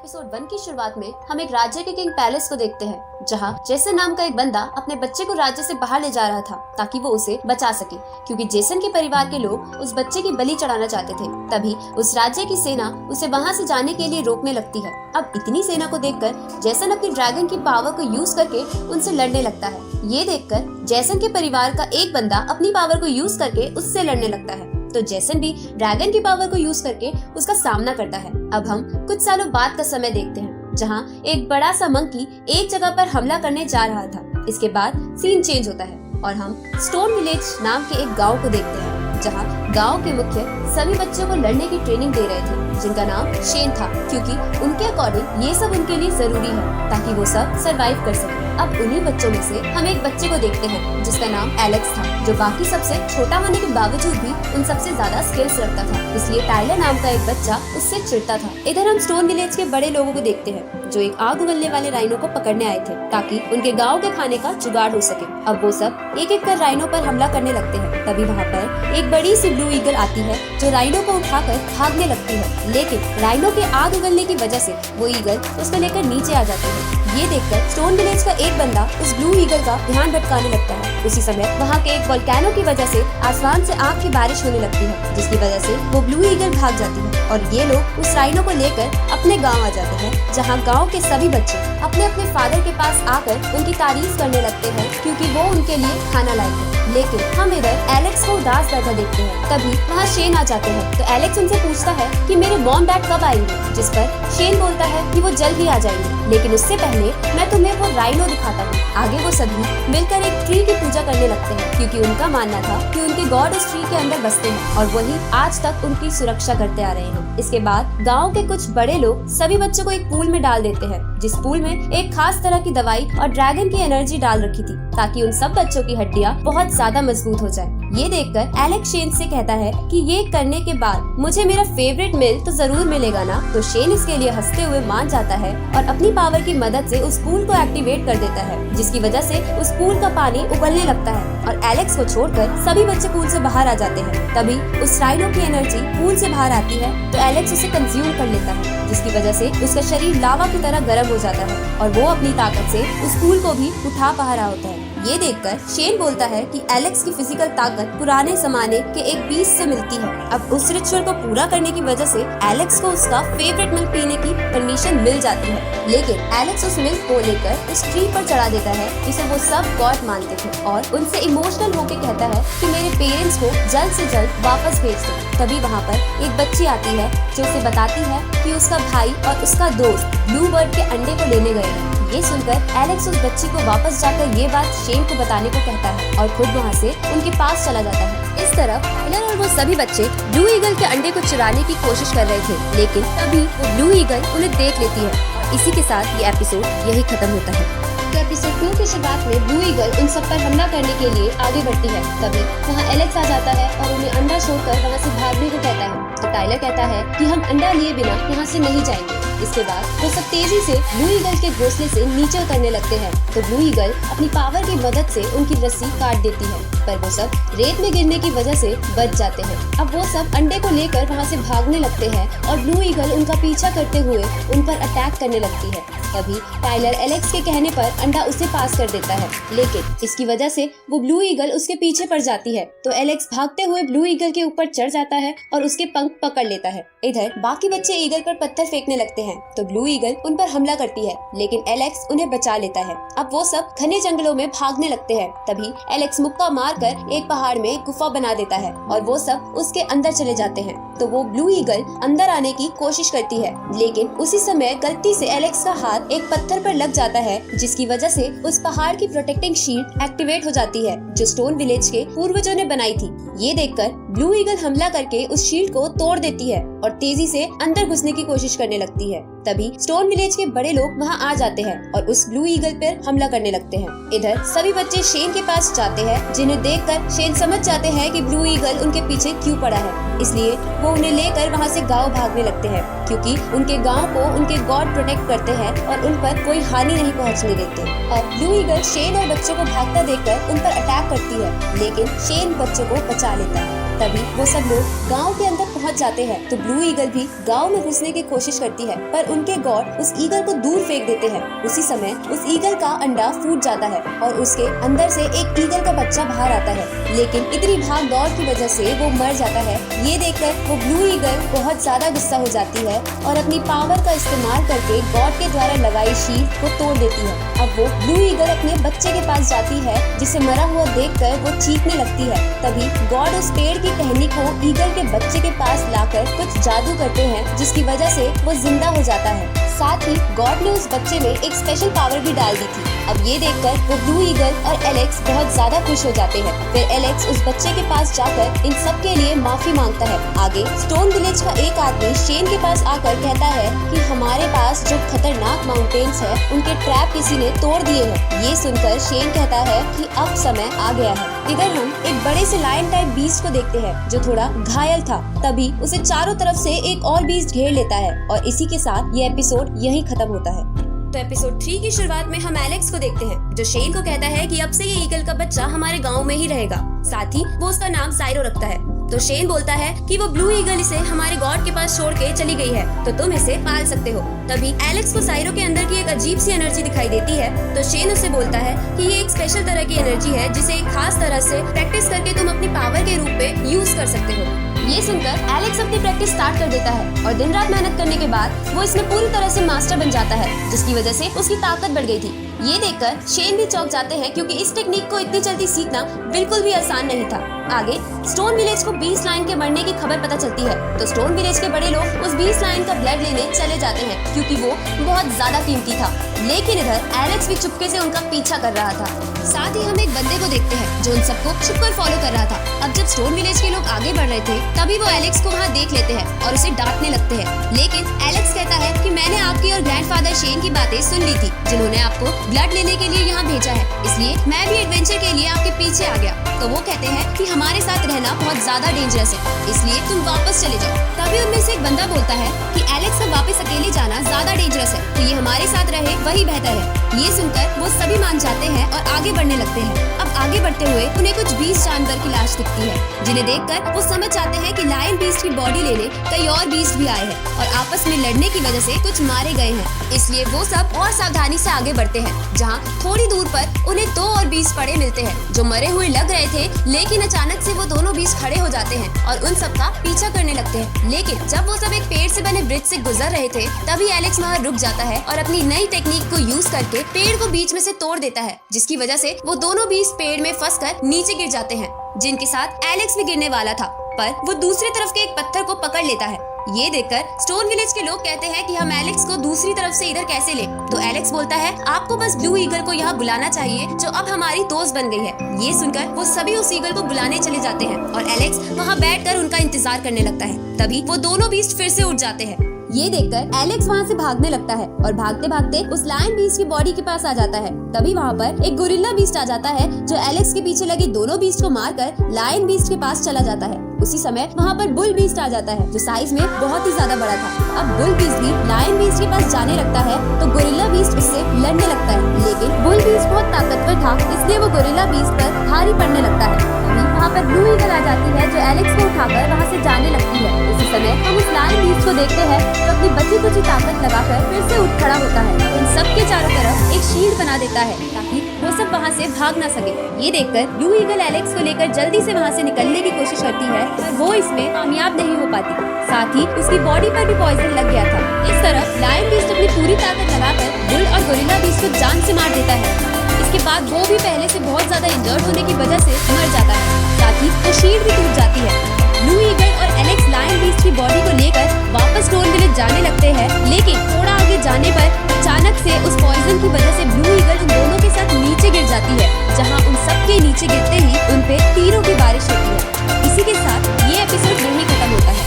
Episode 1 की शुरुआत में हम एक राज्य के किंग पैलेस को देखते हैं, जहां जेसन नाम का एक बंदा अपने बच्चे को राज्य से बाहर ले जा रहा था ताकि वो उसे बचा सके, क्योंकि जेसन के परिवार के लोग उस बच्चे की बलि चढ़ाना चाहते थे। तभी उस राज्य की सेना उसे वहां से जाने के लिए रोकने लगती है। अब इतनी सेना को देखकर जेसन अपनी ड्रैगन की पावर को यूज करके उनसे लड़ने लगता है। ये देखकर जेसन के परिवार का एक बंदा अपनी पावर को यूज करके उससे लड़ने लगता है, तो जेसन भी ड्रैगन की पावर को यूज करके उसका सामना करता है। अब हम कुछ सालों बाद का समय देखते हैं, जहां एक बड़ा सा मंकी एक जगह पर हमला करने जा रहा था। इसके बाद सीन चेंज होता है और हम स्टोन विलेज नाम के एक गांव को देखते हैं, जहां गांव के मुखिया सभी बच्चों को लड़ने की ट्रेनिंग दे रहे थे, जिनका नाम शेन था, क्योंकि उनके अकॉर्डिंग ये सब उनके लिए जरूरी है ताकि वो सब सरवाइव कर सके। अब उन्हीं बच्चों में से हम एक बच्चे को देखते हैं जिसका नाम एलेक्स था, जो बाकी सबसे छोटा होने के बावजूद भी उन सबसे ज्यादा स्किल्स रखता था, इसलिए टाइलर नाम का एक बच्चा उससे चिढ़ता था। इधर हम स्टोन विलेज के बड़े लोगों को देखते हैं, जो एक आग उगलने वाले राइनो को पकड़ने आए थे ताकि उनके गाँव के खाने का जुगाड़ हो सके। अब वो सब एक एक कर राइनो पर हमला करने लगते हैं। तभी वहाँ पर एक बड़ी सी ब्लू ईगल आती है, जो राइनो को उठाकर भागने लगती है, लेकिन राइनो के आग उगलने की वजह से वो ईगल उसको लेकर नीचे आ जाती है। ये देखकर स्टोन विलेज का एक बंदा उस ब्लू ईगल का ध्यान भटकाने लगता है। उसी समय वहाँ के एक वोल्केनो की वजह से आसमान से आग की बारिश होने लगती है, जिसकी वजह से वो ब्लू ईगल भाग जाती है और ये लोग उस राइनो को लेकर अपने गांव आ जाते हैं, जहाँ गांव के सभी बच्चे अपने अपने फादर के पास आकर उनकी तारीफ करने लगते हैं, क्योंकि वो उनके लिए खाना लाए थे। लेकिन हम इधर एलेक्स को उदास बैठा देखते हैं। तभी वहाँ शेन आ जाते हैं, तो एलेक्स उनसे पूछता है कि मेरे मॉम डैड कब आएंगे, जिस पर शेन बोलता है कि वो जल्द ही आ जाएंगे, लेकिन उससे पहले मैं तुम्हें वो राइनो दिखाता हूँ। आगे वो सभी मिलकर एक ट्री की पूजा करने लगते हैं, क्योंकि उनका मानना था कि उनके गॉड उस ट्री के अंदर बसते हैं और वही आज तक उनकी सुरक्षा करते आ रहे हैं। इसके बाद गाँव के कुछ बड़े लोग सभी बच्चों को एक पूल में डाल देते हैं, जिस पूल में एक खास तरह की दवाई और ड्रैगन की एनर्जी डाल रखी थी, ताकि उन सब बच्चों की हड्डियां बहुत ज्यादा मजबूत हो जाए। ये देखकर एलेक्स शेन से कहता है कि ये करने के बाद मुझे मेरा फेवरेट मिल तो जरूर मिलेगा ना। तो शेन इसके लिए हंसते हुए मान जाता है और अपनी पावर की मदद से उस पूल को एक्टिवेट कर देता है, जिसकी वजह से उस पूल का पानी उबलने लगता है और एलेक्स को छोड़कर सभी बच्चे पूल से बाहर आ जाते हैं। तभी उस राइनो की एनर्जी पूल से बाहर आती है, तो एलेक्स उसे कंज्यूम कर लेता है, जिसकी वजह से उसका शरीर लावा की तरह गर्म हो जाता है और वो अपनी ताकत से उस पूल को भी उठा पा रहा होता है। ये देखकर शेन बोलता है कि एलेक्स की फिजिकल ताकत पुराने जमाने के एक बीस्ट से मिलती है। अब उस रिचुअल को पूरा करने की वजह से एलेक्स को उसका फेवरेट मिल्क पीने की परमिशन मिल जाती है, लेकिन एलेक्स उस मिल्क को लेकर उस ट्री पर चढ़ा देता है, जिसे वो सब गॉड मानते थे, और उनसे इमोशनल होके कहता है कि मेरे पेरेंट्स को जल्द से जल्द वापस भेज दो। तभी वहाँ पर एक बच्ची आती है, जो उसे बताती है कि उसका भाई और उसका दोस्त ब्लू बर्ड के अंडे को लेने गए हैं। ये सुनकर एलेक्स उस बच्ची को वापस जाकर ये बात शेन को बताने को कहता है और खुद वहाँ से उनके पास चला जाता है। इस तरफ टाइलर और वो सभी बच्चे ब्लू ईगल के अंडे को चुराने की कोशिश कर रहे थे, लेकिन तभी वो ब्लू ईगल उन्हें देख लेती है और इसी के साथ ये एपिसोड यही खत्म होता है। तो एपिसोड 2 की शुरुआत में ब्लू ईगल उन सब पर हमला करने के लिए आगे बढ़ती है। तभी वहाँ एलेक्स आ जाता है और उन्हें अंडा छोड़कर वहाँ से भागने को कहता है। तो टाइलर कहता है कि हम अंडा लिए बिना यहाँ से नहीं जाएंगे। इसके बाद वो सब तेजी से ब्लू ईगल के घोंसले से नीचे उतरने लगते हैं, तो ब्लू ईगल अपनी पावर की मदद से उनकी रस्सी काट देती है, पर वो सब रेत में गिरने की वजह से बच जाते हैं। अब वो सब अंडे को लेकर वहाँ से भागने लगते हैं और ब्लू ईगल उनका पीछा करते हुए उन पर अटैक करने लगती है। तभी टाइलर एलेक्स के कहने पर अंडा उसे पास कर देता है, लेकिन इसकी वजह से वो ब्लू ईगल उसके पीछे पड़ जाती है, तो एलेक्स भागते हुए ब्लू ईगल के ऊपर चढ़ जाता है और उसके पंख पकड़ लेता है। इधर बाकी बच्चे ईगल पर पत्थर फेंकने लगते हैं, तो ब्लू ईगल उन पर हमला करती है, लेकिन एलेक्स उन्हें बचा लेता है। अब वो सब घने जंगलों में भागने लगते हैं। तभी एलेक्स मुक्का मारकर एक पहाड़ में गुफा बना देता है और वो सब उसके अंदर चले जाते हैं। तो वो ब्लू ईगल अंदर आने की कोशिश करती है, लेकिन उसी समय गलती से एलेक्स का हाथ एक पत्थर पर लग जाता है, जिसकी वजह से उस पहाड़ की प्रोटेक्टिंग शील्ड एक्टिवेट हो जाती है, जो स्टोन विलेज के पूर्वजों ने बनाई थी। ये देखकर ब्लू ईगल हमला करके उस शील्ड को तोड़ देती है और तेजी से अंदर घुसने की कोशिश करने लगती है। तभी स्टोन विलेज के बड़े लोग वहाँ आ जाते हैं और उस ब्लू ईगल पर हमला करने लगते हैं। इधर सभी बच्चे शेन के पास जाते हैं, जिन्हें देखकर शेन समझ जाते हैं कि ब्लू ईगल उनके पीछे क्यों पड़ा है, इसलिए वो उन्हें लेकर वहाँ से गाँव भागने लगते हैं, क्योंकि उनके गाँव को उनके गॉड प्रोटेक्ट करते हैं और उन पर कोई हानि नहीं पहुँचने देते। और ब्लू ईगल शेन और बच्चों को भागता देखकर उन पर अटैक करती है, लेकिन शेन बच्चों को बचा लेता है। तभी वो सब लोग गांव के अंदर पहुंच जाते हैं तो ब्लू ईगल भी गांव में घुसने की कोशिश करती है, पर उनके गॉड उस ईगल को दूर फेंक देते हैं। उसी समय उस ईगल का अंडा फूट जाता है और उसके अंदर से एक ईगल का बच्चा बाहर आता है, लेकिन इतनी भाग दौड़ की वजह से वो मर जाता है। ये देखकर वो ब्लू ईगल बहुत ज्यादा गुस्सा हो जाती है और अपनी पावर का इस्तेमाल करके गॉड के द्वारा लगाई शील्ड को तोड़ देती है। अब वो ब्लू ईगल अपने बच्चे के पास जाती है, जिसे मरा हुआ देखकर वो चीखने लगती है। तभी गॉड उस पेड़ की टहनी को ईगल के बच्चे के पास लाकर कुछ जादू करते हैं, जिसकी वजह से वो जिंदा हो जाता है। साथ ही गॉड ने उस बच्चे में एक स्पेशल पावर भी डाल दी थी। अब ये देखकर वो ब्लू ईगल और एलेक्स बहुत ज्यादा खुश हो जाते हैं। फिर एलेक्स उस बच्चे के पास जाकर इन सब के लिए माफी मांगता है। आगे स्टोन विलेज का एक आदमी शेन के पास आकर कहता है कि हमारे पास जो खतरनाक माउंटेन्स है उनके ट्रैप किसी ने तोड़ दिए हैं। ये सुनकर शेन कहता है कि अब समय आ गया है। इधर हम एक बड़े से लायन टाइप बीस्ट को देखते हैं जो थोड़ा घायल था। तभी उसे चारों तरफ से एक और बीस्ट घेर लेता है और इसी के साथ ये एपिसोड यहीं खत्म होता है। तो एपिसोड 3 की शुरुआत में हम एलेक्स को देखते हैं जो शेन को कहता है कि अब से ये ईगल का बच्चा हमारे गांव में ही रहेगा। साथ ही वो उसका नाम साइरो रखता है। तो शेन बोलता है कि वो ब्लू ईगल इसे हमारे गॉड के पास छोड़ के चली गई है, तो तुम इसे पाल सकते हो। तभी एलेक्स को साइरो के अंदर की एक अजीब सी एनर्जी दिखाई देती है, तो शेन उसे बोलता है कि ये एक स्पेशल तरह की एनर्जी है जिसे एक खास तरह से प्रैक्टिस करके तुम अपनी पावर के रूप में यूज कर सकते हो। ये सुनकर एलेक्स अपनी प्रैक्टिस स्टार्ट कर देता है और दिन रात मेहनत करने के बाद वो इसमें पूरी तरह से मास्टर बन जाता है, जिसकी वजह से उसकी ताकत बढ़ गई थी। ये देखकर शेन भी चौंक जाते हैं क्योंकि इस टेक्निक को इतनी जल्दी सीखना बिल्कुल भी आसान नहीं था। आगे स्टोन विलेज को 20 लायन के मरने की खबर पता चलती है, तो स्टोन विलेज के बड़े लोग उस 20 लायन का ब्लड लेने चले जाते हैं क्योंकि वो बहुत ज्यादा कीमती था। लेकिन इधर एलेक्स भी चुपके से उनका पीछा कर रहा था। साथ ही हम एक बंदे को देखते हैं जो उन सबको छुपकर फॉलो कर रहा था। अब जब स्टोन विलेज के लोग आगे बढ़ रहे थे तभी वो एलेक्स को वहाँ देख लेते हैं और उसे डांटने लगते हैं। लेकिन एलेक्स कहता है कि मैंने आपकी और ग्रैंडफादर शेन की बातें सुन ली थी, जिन्होंने आपको ब्लड लेने के लिए यहाँ भेजा है, इसलिए मैं भी एडवेंचर के लिए आपके पीछे आ गया। तो वो कहते हैं कि हमारे साथ रहना बहुत ज्यादा डेंजरस है, इसलिए तुम वापस चले जाओ। तभी उनमें से एक बंदा बोलता है कि एलेक्स का वापस अकेले जाना ज्यादा डेंजरस है, तो ये हमारे साथ रहे वही बेहतर है। ये सुनकर वो सभी मान जाते हैं और आगे बढ़ने लगते हैं। अब आगे बढ़ते हुए उन्हें कुछ 20 जानवर की लाश दिखती है, जिन्हें देखकर वो समझ जाते हैं कि लायन बीस्ट की बॉडी लेने कई और बीस्ट भी आए हैं और आपस में लड़ने की वजह से कुछ मारे गए हैं। इसलिए वो सब और सावधानी से आगे बढ़ते हैं, जहाँ थोड़ी दूर पर उन्हें 2 और बीस्ट पड़े मिलते हैं जो मरे हुए लग रहे थे, लेकिन अचानक से वो दोनों बीस्ट खड़े हो जाते हैं और उन सब का पीछा करने लगते हैं। लेकिन जब वो सब एक पेड़ से बने ब्रिज से गुजर रहे थे तभी एलेक्स वहाँ रुक जाता है और अपनी नई टेक्निक को यूज करके पेड़ को बीच में से तोड़ देता है, जिसकी वजह से वो दोनों बीस्ट पेड़ में फंसकर नीचे गिर जाते हैं, जिनके साथ एलेक्स भी गिरने वाला था, पर वो दूसरी तरफ के एक पत्थर को पकड़ लेता है। ये देखकर स्टोन विलेज के लोग कहते हैं कि हम एलेक्स को दूसरी तरफ से इधर कैसे लें? तो एलेक्स बोलता है आपको बस ब्लू ईगल को यहाँ बुलाना चाहिए जो अब हमारी दोस्त बन गई है। ये सुनकर वो सभी उस ईगल को बुलाने चले जाते हैं और एलेक्स वहाँ बैठकर उनका इंतजार करने लगता है। तभी वो दोनों बीस्ट फिर से उठ जाते हैं। ये देखकर एलेक्स वहाँ से भागने लगता है और भागते भागते उस लायन बीस्ट की बॉडी के पास आ जाता है। तभी वहाँ पर एक गोरिल्ला बीस्ट आ जाता है जो एलेक्स के पीछे लगी दोनों बीस्ट को मारकर लायन बीस्ट के पास चला जाता है। उसी समय वहाँ पर बुल बीस्ट आ जाता है जो साइज में बहुत ही ज्यादा बड़ा था। अब बुल बीस्ट भी लायन बीस्ट के पास जाने लगता है तो गोरिल्ला बीस्ट उससे लड़ने लगता है, लेकिन बुल बीस्ट बहुत ताकतवर था, इसलिए वो गोरिल्ला बीस्ट पर भारी पड़ने लगता है। वहाँ पर ब्लू ईगल आ जाती है जो एलेक्स को उठाकर वहाँ से जाने लगती है। उसी समय हम उस लायन बीस्ट को देखते हैं तो अपनी बची कुची ताकत लगाकर फिर से उठ खड़ा होता है। इन सब के चारों तरफ एक शील्ड बना देता है ताकि वो सब वहाँ से भाग ना सके। ये देखकर ब्लू ईगल एलेक्स को लेकर जल्दी से वहाँ से निकलने की कोशिश करती है, पर वो इसमें कामयाब नहीं हो पाती। साथ ही उसकी बॉडी पर भी पॉइजन लग गया था। इस तरफ लायन बीस्ट अपनी पूरी ताकत लगाकर बुल और गोरिल्ला बीस्ट को जान से मार देता है। इसके बाद वो भी पहले से बहुत ज्यादा इंजर्ड होने की वजह से मर जाता है। साथ ही वो शील्ड भी टूट जाती है। ब्लू ईगल और एलेक्स लायन बीस्ट की बॉडी को लेकर वापस स्टोन विलेज जाने लगते हैं, लेकिन थोड़ा आगे जाने पर अचानक से उस पॉइजन की वजह से ब्लू ईगल उन दोनों के साथ नीचे गिर जाती है, जहां उन सब के नीचे गिरते ही उन पे तीरों की बारिश होती है। इसी के साथ ये एपिसोड यहीं खत्म होता है।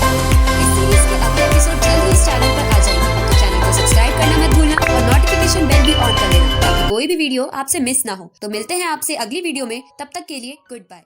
इस सीरीज के अगले एपिसोड जल्द ही इस चैनल पर आ जाएंगे, तो चैनल को सब्सक्राइब करना मत भूलना और नोटिफिकेशन बेल भी ऑन कर लेना ताकि कोई भी वीडियो आपसे मिस ना हो। तो मिलते हैं आपसे अगली वीडियो में, तब तक के लिए गुड बाय।